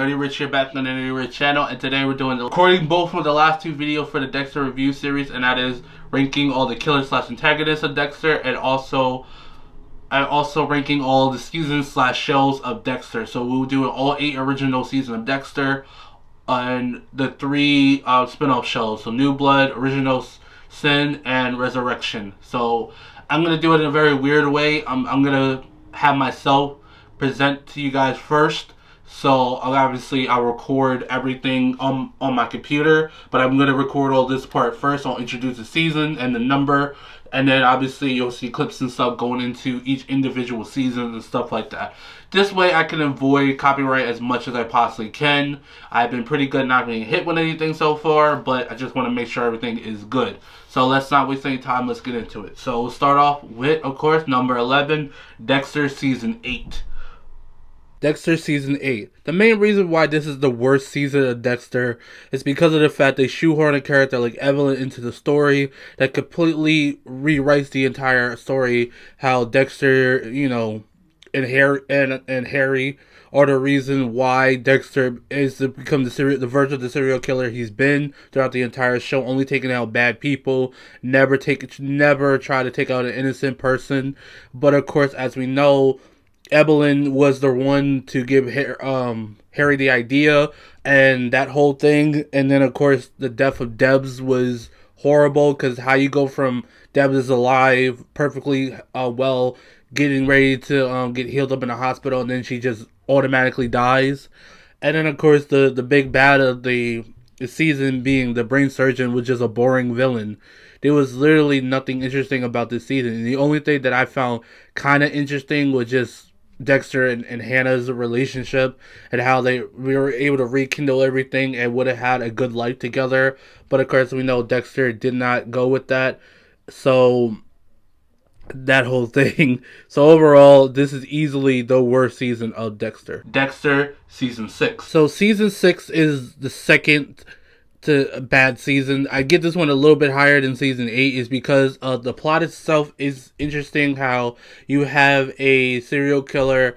everybody, Rich here back on the Nitty Rich channel, and today we're recording both of the last two videos for the Dexter review series, and that is ranking all the killers slash antagonists of Dexter, and also ranking all the seasons slash shows of Dexter. So we'll do all 8 original seasons of Dexter and the 3 spin-off shows, so New Blood, Original Sin, and Resurrection. So I'm gonna do it in a very weird way. I'm gonna have myself present to you guys first. So I'll record everything on my computer, but I'm gonna record all this part first. I'll introduce the season and the number, and then obviously you'll see clips and stuff going into each individual season and stuff like that. This way I can avoid copyright as much as I possibly can. I've been pretty good not getting hit with anything so far, but I just want to make sure everything is good. So let's not waste any time, let's get into it. So we'll start off with, of course, number 11, Dexter Season 8. Dexter Season 8. The main reason why this is the worst season of Dexter is because of the fact they shoehorn a character like Evelyn into the story that completely rewrites the entire story. How Dexter, and Harry are the reason why Dexter is to become the version of the serial killer he's been throughout the entire show, only taking out bad people, never try to take out an innocent person. But of course, as we know, Evelyn was the one to give Harry the idea and that whole thing. And then, of course, the death of Debs was horrible, because how you go from Debs is alive, perfectly well, getting ready to get healed up in the hospital, and then she just automatically dies. And then, of course, the big bad of the season being the brain surgeon, which is a boring villain. There was literally nothing interesting about this season. And the only thing that I found kind of interesting was just Dexter and Hannah's relationship, and how we were able to rekindle everything and would have had a good life together. But of course, we know Dexter did not go with that. So that whole thing. So overall, this is easily the worst season of Dexter. Dexter Season 6. So Season 6 is the second to a bad season. I get this one a little bit higher than Season 8 is because the plot itself is interesting. How you have a serial killer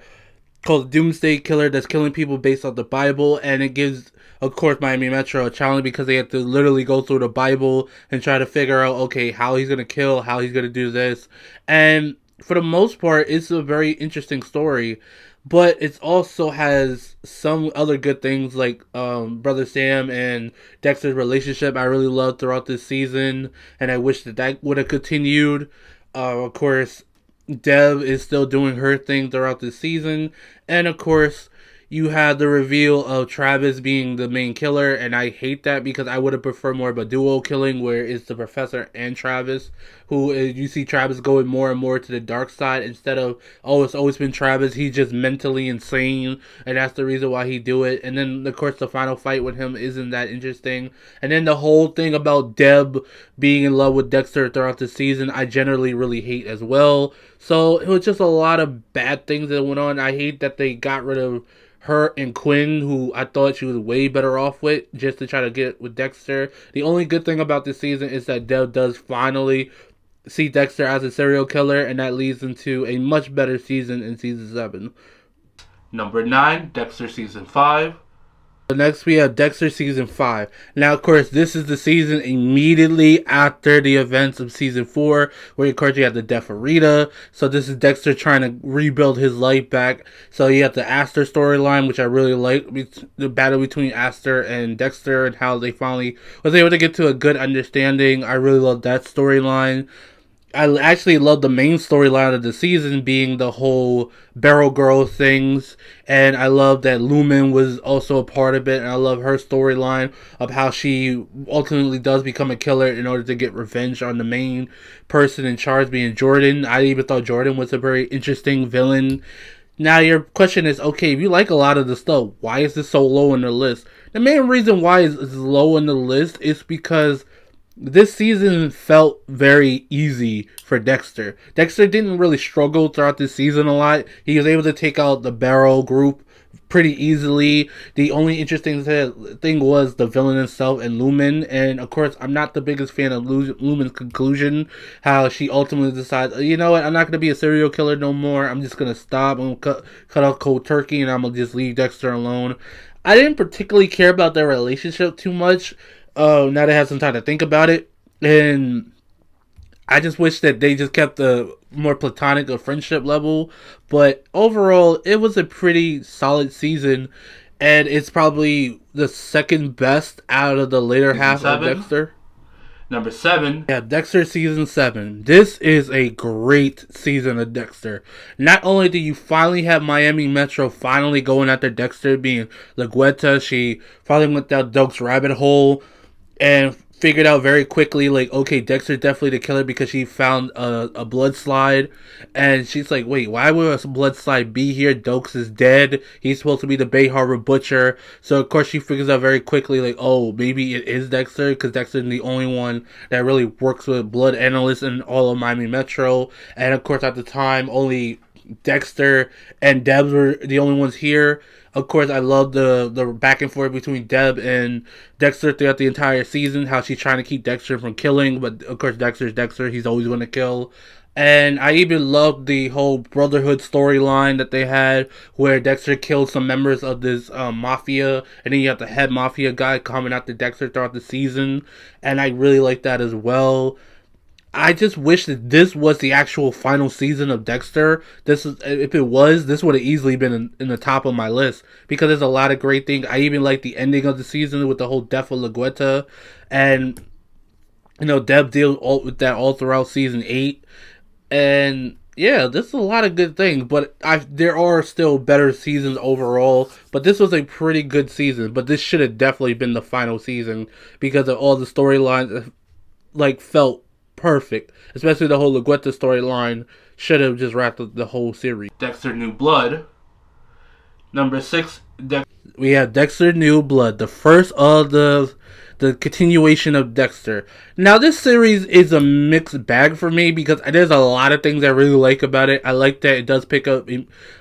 called Doomsday Killer that's killing people based on the Bible, and it gives, of course, Miami Metro a challenge because they have to literally go through the Bible and try to figure out, okay, how he's gonna kill, how he's gonna do this. And for the most part, it's a very interesting story. But it also has some other good things, like Brother Sam and Dexter's relationship I really loved throughout this season, and I wish that would have continued. Of course, Deb is still doing her thing throughout this season, and of course, you had the reveal of Travis being the main killer, and I hate that because I would have preferred more of a duo killing where it's the professor and Travis, who you see Travis going more and more to the dark side instead of, oh, it's always been Travis, he's just mentally insane, and that's the reason why he do it. And then, of course, the final fight with him isn't that interesting. And then the whole thing about Deb being in love with Dexter throughout the season, I generally really hate as well. So it was just a lot of bad things that went on. I hate that they got rid of her and Quinn, who I thought she was way better off with, just to try to get with Dexter. The only good thing about this season is that Deb does finally see Dexter as a serial killer, and that leads into a much better season in Season 7. Number 9, Dexter Season 5. Next, we have Dexter Season 5. Now, of course, this is the season immediately after the events of Season 4, where, of course, you have the death of Rita. So this is Dexter trying to rebuild his life back. So you have the Aster storyline, which I really like, the battle between Aster and Dexter, and how they finally was able to get to a good understanding. I really love that storyline. I actually love the main storyline of the season being the whole Barrel Girl things, and I love that Lumen was also a part of it, and I love her storyline of how she ultimately does become a killer in order to get revenge on the main person in charge, being Jordan. I even thought Jordan was a very interesting villain. Now your question is, okay, if you like a lot of the stuff, why is this so low on the list? The main reason why it's low on the list is because this season felt very easy for Dexter. Dexter didn't really struggle throughout this season a lot. He was able to take out the Barrel group pretty easily. The only interesting thing was the villain himself and Lumen. And of course, I'm not the biggest fan of Lumen's conclusion. How she ultimately decides, you know what, I'm not going to be a serial killer no more. I'm just going to stop. I'm going to cut off cold turkey, and I'm going to just leave Dexter alone. I didn't particularly care about their relationship too much. Now that I have some time to think about it, and I just wish that they just kept the more platonic of friendship level. But overall, it was a pretty solid season, and it's probably the second best out of the later Season half of 7. Dexter. Number 7. Yeah, Dexter season 7. This is a great season of Dexter. Not only do you finally have Miami Metro finally going after Dexter, being LaGuetta, she finally went down Doug's rabbit hole and figured out very quickly, like, okay, Dexter's definitely the killer because she found a blood slide, and she's like, wait, why would a blood slide be here? Dokes is dead. He's supposed to be the Bay Harbor butcher. So of course she figures out very quickly, like, oh, maybe it is Dexter because Dexter's the only one that really works with blood analysts in all of Miami Metro, and of course at the time only Dexter and Debs were the only ones here. Of course, I love the back and forth between Deb and Dexter throughout the entire season. How she's trying to keep Dexter from killing, but of course Dexter's Dexter. He's always going to kill. And I even loved the whole Brotherhood storyline that they had, where Dexter killed some members of this mafia, and then you have the head mafia guy coming after Dexter throughout the season, and I really like that as well. I just wish that this was the actual final season of Dexter. This is, if it was, this would have easily been in the top of my list because there's a lot of great things. I even like the ending of the season with the whole death of LaGuetta, and Deb deals with that all throughout season 8, and yeah, this is a lot of good things. But there are still better seasons overall. But this was a pretty good season. But this should have definitely been the final season because of all the storylines, like felt perfect. Especially the whole LaGuetta storyline should have just wrapped up the whole series. Dexter New Blood. Number 6. We have Dexter New Blood, the first of the continuation of Dexter. Now, this series is a mixed bag for me because there's a lot of things I really like about it. I like that it does pick up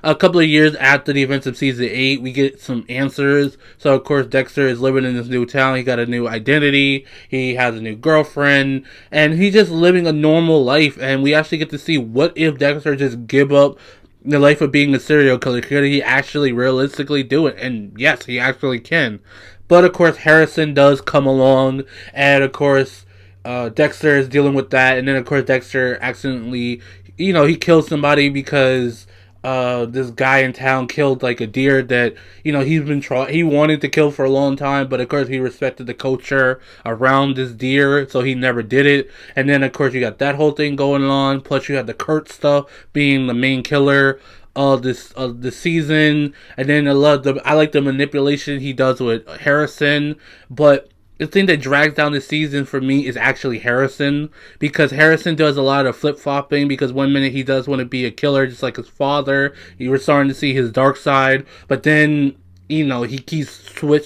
a couple of years after the events of season 8. We get some answers. So, of course, Dexter is living in this new town. He got a new identity. He has a new girlfriend. And he's just living a normal life. And we actually get to see what if Dexter just give up the life of being a serial killer. Could he actually realistically do it? And yes, he actually can. But of course, Harrison does come along, and of course, Dexter is dealing with that. And then of course, Dexter accidentally, he kills somebody because this guy in town killed like a deer that he wanted to kill for a long time, but of course he respected the culture around this deer, so he never did it. And then of course you got that whole thing going on. Plus you had the Kurt stuff being the main killer of the season, and then I like the manipulation he does with Harrison, but the thing that drags down the season for me is actually Harrison, because Harrison does a lot of flip-flopping, because one minute he does want to be a killer just like his father. You were starting to see his dark side, but then he keeps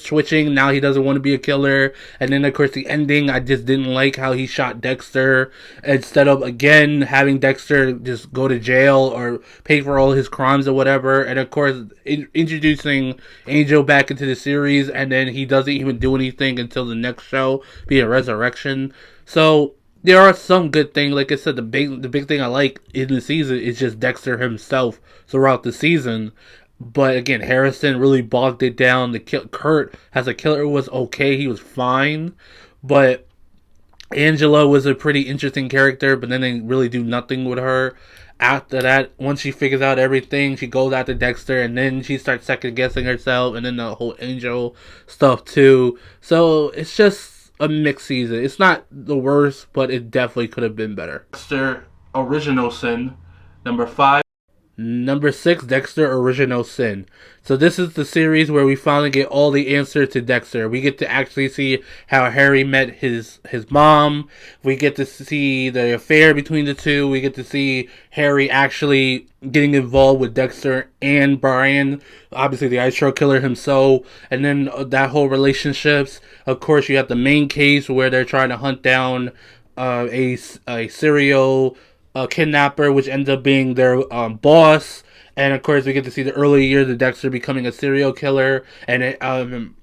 switching. Now he doesn't want to be a killer. And then, of course, the ending, I just didn't like how he shot Dexter. Instead of, again, having Dexter just go to jail or pay for all his crimes or whatever. And, of course, introducing Angel back into the series. And then he doesn't even do anything until the next show, be a Resurrection. So there are some good things. Like I said, the big thing I like in the season is just Dexter himself throughout the season. But again, Harrison really bogged it down. Kurt as a killer was okay. He was fine. But Angela was a pretty interesting character, but then they really do nothing with her. After that, once she figures out everything, she goes after Dexter, and then she starts second guessing herself, and then the whole Angel stuff too. So it's just a mixed season. It's not the worst, but it definitely could have been better. Dexter Original Sin. Number 5. Number 6, Dexter Original Sin. So this is the series where we finally get all the answers to Dexter. We get to actually see how Harry met his mom. We get to see the affair between the two. We get to see Harry actually getting involved with Dexter and Brian, obviously the Ice Killer himself. And then that whole relationships. Of course, you have the main case where they're trying to hunt down a serial kidnapper, which ends up being their boss. And of course, we get to see the early years of Dexter becoming a serial killer, and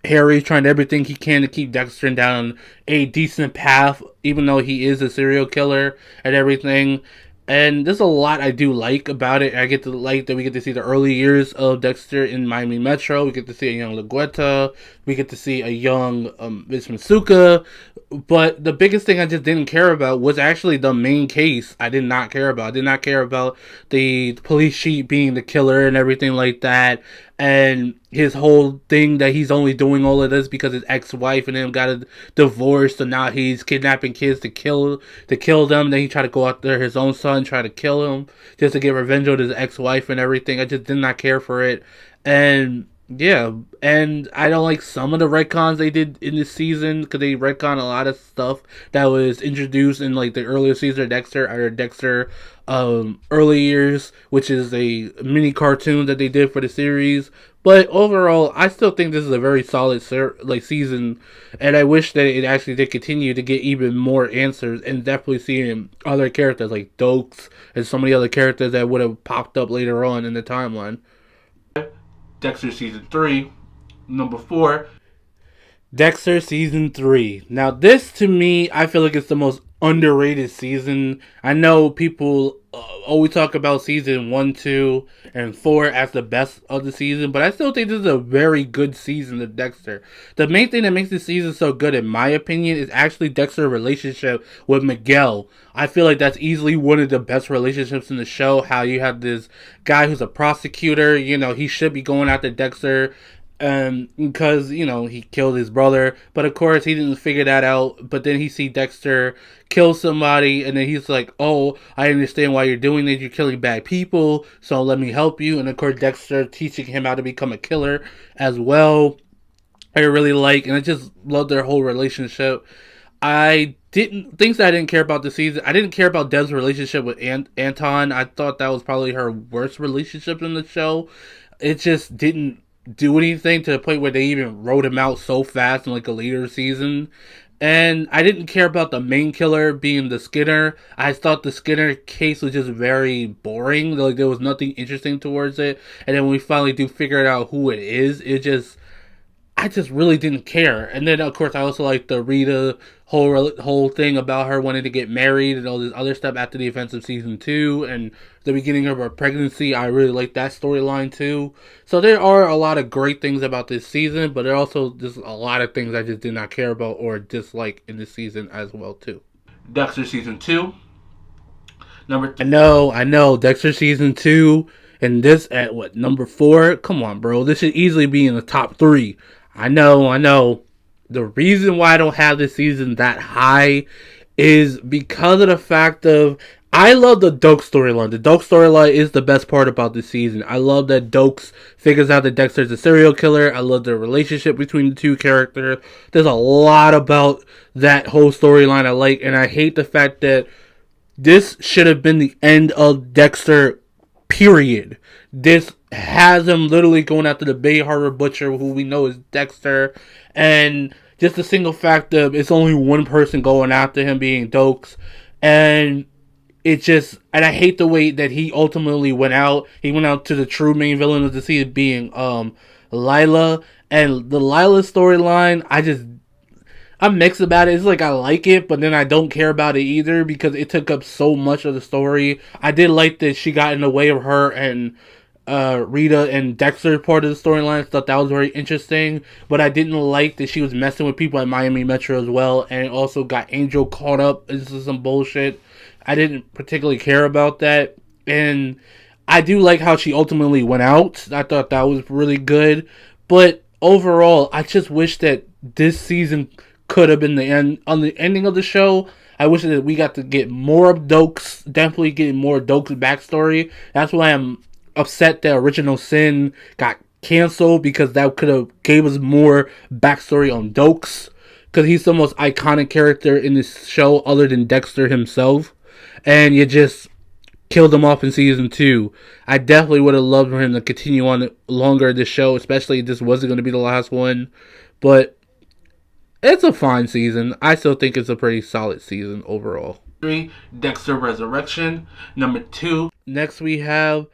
Harry trying everything he can to keep Dexter down a decent path, even though he is a serial killer and everything. And there's a lot I do like about it. I get to like that we get to see the early years of Dexter in Miami Metro. We get to see a young LaGuetta. We get to see a young Miss Masuka. But the biggest thing I just didn't care about was actually the main case. I did not care about. I did not care about the police chief being the killer and everything like that. And his whole thing that he's only doing all of this because his ex-wife and him got a divorce, so now he's kidnapping kids to kill them. Then he tried to go after his own son, try to kill him just to get revenge on his ex-wife and everything. I just did not care for it, and yeah, and I don't like some of the retcons they did in this season because they retcon a lot of stuff that was introduced in like the earlier season of Dexter early years, which is a mini cartoon that they did for the series. But overall, I still think this is a very solid season, and I wish that it actually did continue to get even more answers, and definitely seeing other characters like Dokes and so many other characters that would have popped up later on in the timeline. Dexter Season 3. Number 4. Dexter Season 3. Now, this to me, I feel like it's the most underrated season. I know people always talk about Season 1, 2, and 4 as the best of the season, but I still think this is a very good season of Dexter. The main thing that makes this season so good, in my opinion, is actually Dexter's relationship with Miguel. I feel like that's easily one of the best relationships in the show. How you have this guy who's a prosecutor, he should be going after Dexter because he killed his brother, but of course he didn't figure that out. But then he see Dexter kill somebody, and then he's like, "Oh, I understand why you're doing this. You're killing bad people, so let me help you." And of course Dexter teaching him how to become a killer as well. I really like, and I just love their whole relationship. Things that I didn't care about the season. I didn't care about Deb's relationship with Anton. I thought that was probably her worst relationship in the show. It just didn't do anything to the point where they even wrote him out so fast in like a later season. And I didn't care about the main killer being the Skinner. I thought the Skinner case was just very boring. Like there was nothing interesting towards it. And then when we finally do figure out who it is, I just really didn't care. And then, of course, I also like the Rita whole thing about her wanting to get married and all this other stuff after the events of season 2 and the beginning of her pregnancy. I really like that storyline too. So there are a lot of great things about this season, but there are also just a lot of things I just did not care about or dislike in this season as well too. Dexter Season 2. Number 2. I know. Dexter Season 2 and this at what, number 4? Come on, bro. This should easily be in the top 3. I know. The reason why I don't have this season that high is because of the fact of I love the Doke storyline. The Doke storyline is the best part about this season. I love that Dokes figures out that Dexter's a serial killer. I love the relationship between the two characters. There's a lot about that whole storyline I like, and I hate the fact that this should have been the end of Dexter, period. This has him literally going after the Bay Harbor Butcher, who we know is Dexter, and just the single fact of it's only one person going after him, being Dokes, and I hate the way that he ultimately went out. He went out to the true main villain of the season, being Lila, and the Lila storyline, I'm mixed about it. It's like I like it, but then I don't care about it either because it took up so much of the story. I did like that she got in the way of her and Rita and Dexter part of the storyline. I thought that was very interesting, but I didn't like that she was messing with people at Miami Metro as well, and it also got Angel caught up into some bullshit. I didn't particularly care about that, and I do like how she ultimately went out. I thought that was really good, but overall, I just wish that this season could have been the ending of the show. I wish that we got to get more of Dokes, definitely getting more Dokes backstory. That's why I'm upset that Original Sin got canceled, because that could have gave us more backstory on Dokes, because he's the most iconic character in this show other than Dexter himself, and you just killed him off in season 2. I definitely would have loved for him to continue on longer this show, especially if this wasn't going to be the last one, but it's a fine season. I still think it's a pretty solid season overall. 3, Dexter Resurrection. Number 2. Next we have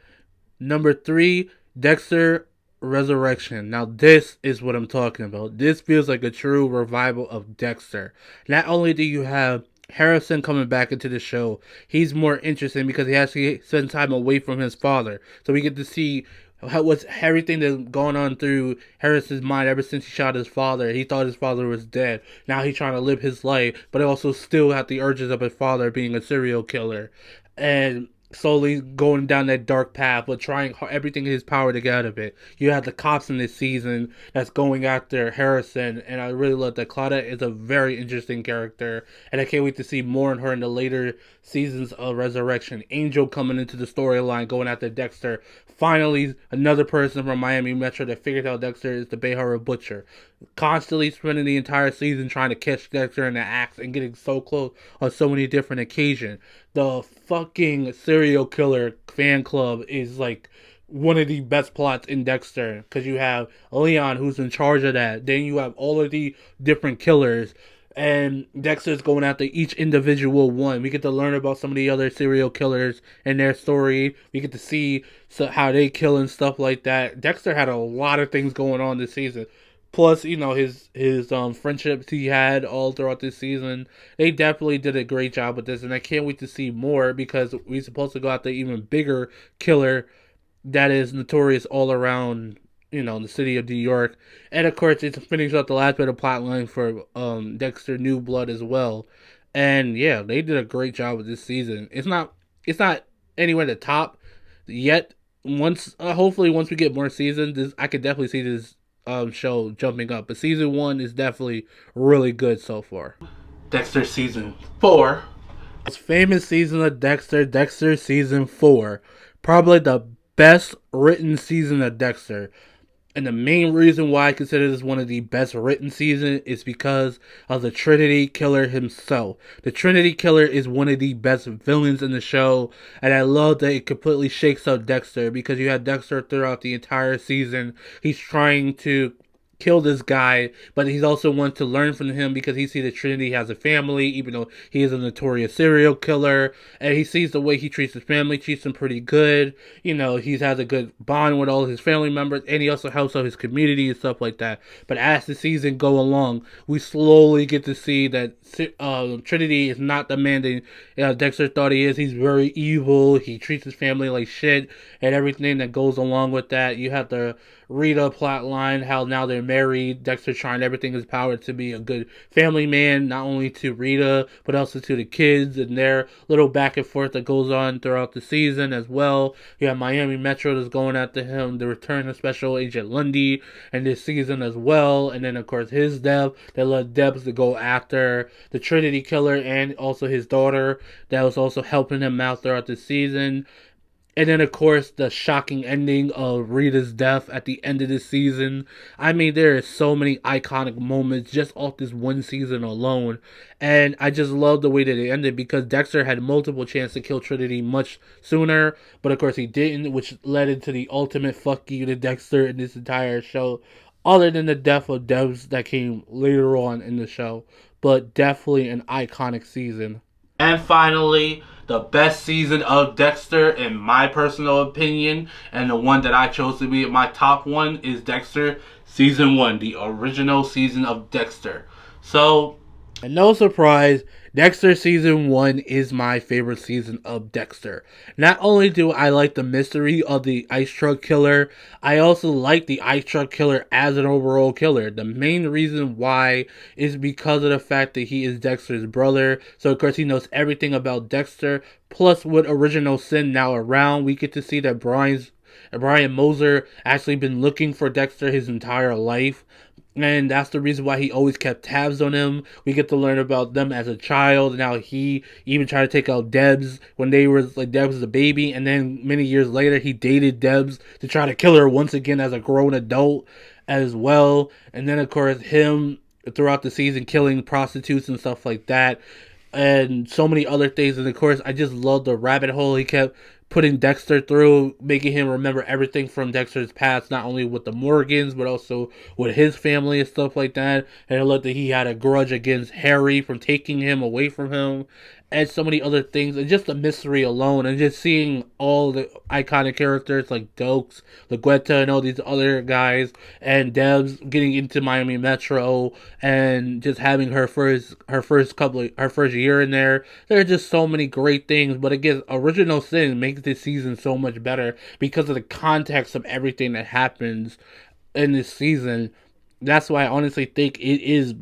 number 3, Dexter Resurrection. Now this is what I'm talking about. This feels like a true revival of Dexter. Not only do you have Harrison coming back into the show, he's more interesting because he actually spends time away from his father. So we get to see what's everything that's gone on through Harrison's mind ever since he shot his father. He thought his father was dead. Now he's trying to live his life, but also still have the urges of his father being a serial killer. And slowly going down that dark path, but trying everything in his power to get out of it. You have the cops in this season that's going after Harrison, and I really love that. Claudia is a very interesting character, and I can't wait to see more on her in the later seasons of Resurrection. Angel coming into the storyline, going after Dexter. Finally, another person from Miami Metro that figured out Dexter is the Bay Harbor Butcher. Constantly spending the entire season trying to catch Dexter in the act and getting so close on so many different occasions. The fucking serial killer fan club is like one of the best plots in Dexter because you have Leon who's in charge of that. Then you have all of the different killers, and Dexter's going after each individual one. We get to learn about some of the other serial killers and their story. We get to see how they kill and stuff like that. Dexter had a lot of things going on this season. Plus, you know, his friendships he had all throughout this season. They definitely did a great job with this, and I can't wait to see more because we're supposed to go after even bigger killer that is notorious all around, you know, the city of New York. And of course, it's finished up the last bit of plotline for Dexter New Blood as well. And yeah, they did a great job with this season. It's not anywhere the top yet. Once hopefully once we get more seasons, I could definitely see this show jumping up. But season 1 is definitely really good so far. Dexter season 4. Most famous season of Dexter, Dexter season 4. Probably the best written season of Dexter. And the main reason why I consider this one of the best written seasons is because of the Trinity Killer himself. The Trinity Killer is one of the best villains in the show, and I love that it completely shakes up Dexter because you have Dexter throughout the entire season. He's trying to kill this guy, but he's also wants to learn from him because he sees that Trinity has a family, even though he is a notorious serial killer, and he sees the way he treats his family, treats them pretty good. You know, he has a good bond with all his family members, and he also helps out his community and stuff like that. But as the season go along, we slowly get to see that Trinity is not the man that Dexter thought he is. He's very evil. He treats his family like shit, and everything that goes along with that. You have the Rita plotline, how now they're married. Dexter trying everything in his power to be a good family man, not only to Rita, but also to the kids, and their little back and forth that goes on throughout the season as well. You have Miami Metro that's going after him, the return of Special Agent Lundy in this season as well, and then of course his death that led Debs to go after the Trinity Killer and also his daughter that was also helping him out throughout the season. And then, of course, the shocking ending of Rita's death at the end of the season. I mean, there are so many iconic moments just off this one season alone. And I just love the way that it ended because Dexter had multiple chances to kill Trinity much sooner. But, of course, he didn't, which led into the ultimate fuck you to Dexter in this entire show. Other than the death of Debs that came later on in the show. But definitely an iconic season. And finally, the best season of Dexter, in my personal opinion, and the one that I chose to be my top one, is Dexter Season 1, the original season of Dexter. So, and no surprise, Dexter Season 1 is my favorite season of Dexter. Not only do I like the mystery of the ice truck killer, I also like the ice truck killer as an overall killer. The main reason why is because of the fact that he is Dexter's brother. So of course he knows everything about Dexter. Plus with Original Sin now around, we get to see that Brian Moser actually been looking for Dexter his entire life. And that's the reason why he always kept tabs on him. We get to learn about them as a child. Now he even tried to take out Debs when they were like Debs was a baby, and then many years later he dated Debs to try to kill her once again as a grown adult as well. And then of course him throughout the season killing prostitutes and stuff like that, and so many other things. And of course I just love the rabbit hole he kept putting Dexter through, making him remember everything from Dexter's past, not only with the Morgans, but also with his family and stuff like that. And it looked that he had a grudge against Harry from taking him away from him, and so many other things. And just the mystery alone, and just seeing all the iconic characters like Dokes, LaGuetta, and all these other guys, and Debs getting into Miami Metro, and just having her first year in there. There are just so many great things. But again, Original Sin makes this season so much better because of the context of everything that happens in this season. That's why I honestly think it is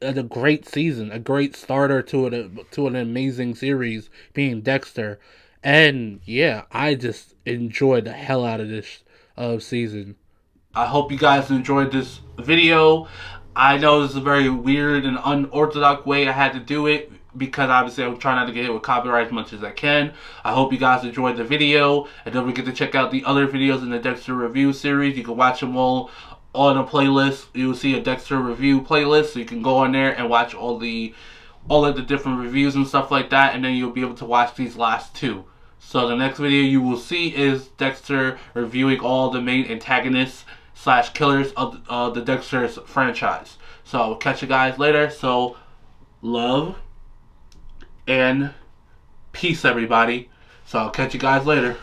a great season, a great starter to an amazing series, being Dexter. And yeah, I just enjoyed the hell out of this season. I hope you guys enjoyed this video. I know this is a very weird and unorthodox way I had to do it, because obviously I'm trying not to get hit with copyright as much as I can. I hope you guys enjoyed the video, and don't forget to check out the other videos in the Dexter review series. You can watch them all on a playlist. You will see a Dexter review playlist, so you can go on there and watch all of the different reviews and stuff like that, and then you'll be able to watch these last two. So the next video you will see is Dexter reviewing all the main antagonists / killers of the Dexter's franchise. So I'll catch you guys later. So love and peace, everybody. So I'll catch you guys later.